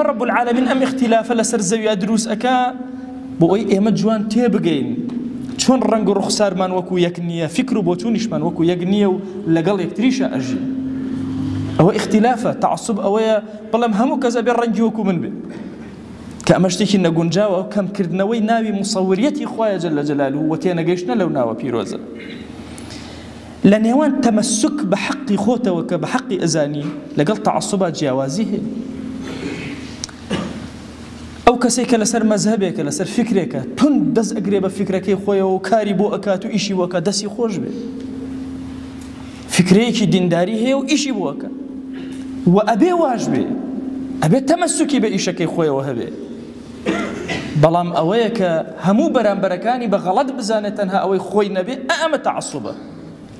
رب العالمين أم اختلاف لسر زويا دروس أكا بوي إيمة جوان تيبقين چون رنگ و رخصار من وكو يكنية فكر بوچونش من وكو يكنية لقل يكتريشا أجي أو اختلافه تعصب أويا بلام همو كذا بالرنج وكو من بي كأمشتكي نقول جاوة كم كردنوي ناوي مصوريتي خوايا جل جلاله وتينا قيشنا لو ناوى بيروزا لنيوان تمسك بحق خوته وكبحق أزاني لقل تعصبات جاوازيه أو كسيك لسر مذهبك لسر فكرك تون دز أقرب فكرك خويا وكاري بو أكاتو إشي وكا دسي خوش بي فكريك دينداري هي وإشي بو أكا وأبي واجبي أبي تمسكي بإشكي خويا وهبي بلام أويك همو بران بركاني بغلط بزانتنها أوي خوي نبي أأم تعصبه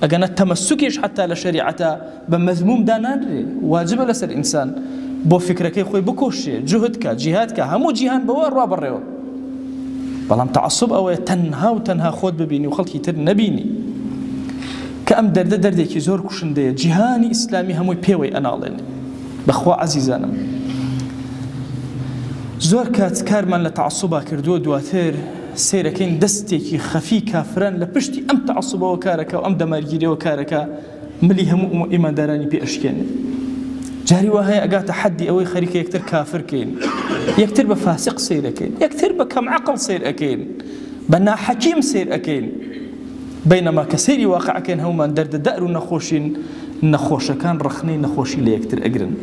أجانا تمسكيش حتى لشريعته بمذموم دانان واجب لسر الإنسان بو فكرك خوي بكوشي جهدك جهادك همو جيهان بوار وابريو بلام تعصب أوي تنها وتنها خود ببيني وخلقي تر نبيني كأم دردكي زور كشندية جيهاني إسلامي همو بيوي أنالين بخوا عزيزانا زور كات كارمان لتعصبا كردو دواتر سيركين دستيكي خفي كافران لبشتي أم تعصبا وكاركا وأم دمارجيري وكاركا ملي همو إيمان داراني بأشكين جاري وهي أقا تحدي أوي خريكي يكتر كافر كين يكتر بفاسق سير أكين يكتر بكم عقل سير أكين بنا حكيم سير أكين بينما كسيري واقع كين هما درد دأر نخوشين نخوش كان رخني نخوشي ليكتر أقرن